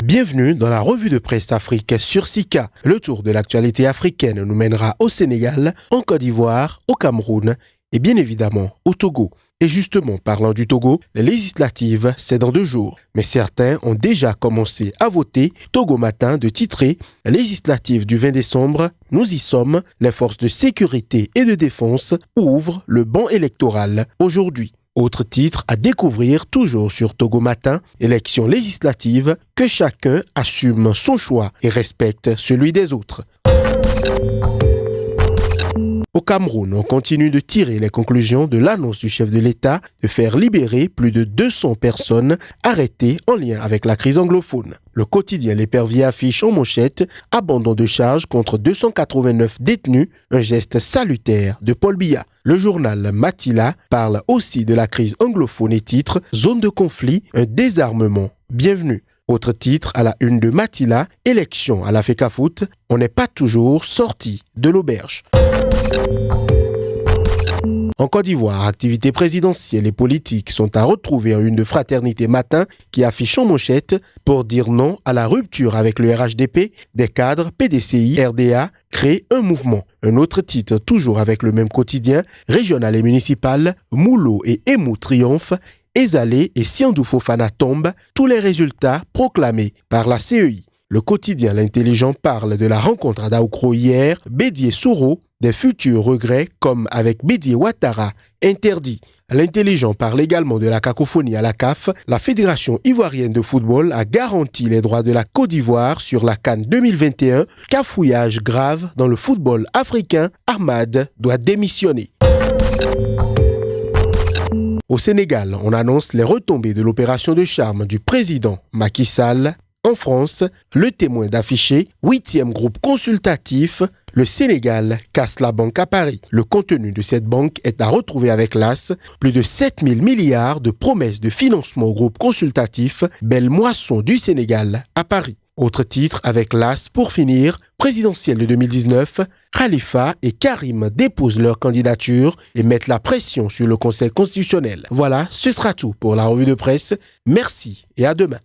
Bienvenue dans la revue de presse Afrique sur Sika. Le tour de l'actualité africaine nous mènera au Sénégal, en Côte d'Ivoire, au Cameroun et bien évidemment au Togo. Et justement, parlant du Togo, les législatives, c'est dans 2 jours. Mais certains ont déjà commencé à voter. Togo Matin de titrer « Législative du 20 décembre, nous y sommes, les forces de sécurité et de défense ouvrent le banc électoral aujourd'hui ». Autre titre à découvrir toujours sur Togo Matin, élection législative, que chacun assume son choix et respecte celui des autres. Au Cameroun, on continue de tirer les conclusions de l'annonce du chef de l'État de faire libérer plus de 200 personnes arrêtées en lien avec la crise anglophone. Le quotidien L'Épervier affiche en manchette « Abandon de charge contre 289 détenus, un geste salutaire de Paul Biya ». Le journal Matila parle aussi de la crise anglophone et titre « Zone de conflit, un désarmement bienvenu ». Autre titre à la une de Matila, élection à la FECAFOOT, on n'est pas toujours sorti de l'auberge. En Côte d'Ivoire, activités présidentielles et politiques sont à retrouver en une de Fraternité Matin qui affiche en manchette pour dire non à la rupture avec le RHDP, des cadres PDCI, RDA créent un mouvement. Un autre titre, toujours avec le même quotidien, régional et municipal, Moulo et Emou triomphent, Ezalé et Siandou Fofana tombent, tous les résultats proclamés par la CEI. Le quotidien L'Intelligent parle de la rencontre à Daoukro hier, Bédié Soro, des futurs regrets comme avec Bédié Ouattara, interdit. L'Intelligent parle également de la cacophonie à la CAF. La Fédération ivoirienne de football a garanti les droits de la Côte d'Ivoire sur la CAN 2021. Cafouillage grave dans le football africain, Ahmad doit démissionner. Au Sénégal, on annonce les retombées de l'opération de charme du président Macky Sall. En France, le Témoin d'afficher 8e groupe consultatif, le Sénégal casse la banque à Paris. Le contenu de cette banque est à retrouver avec l'AS, plus de 7 000 milliards de promesses de financement au groupe consultatif, belle moisson du Sénégal à Paris. Autre titre avec l'AS pour finir, présidentielle de 2019, Khalifa et Karim déposent leur candidature et mettent la pression sur le Conseil constitutionnel. Voilà, ce sera tout pour la revue de presse. Merci et à demain.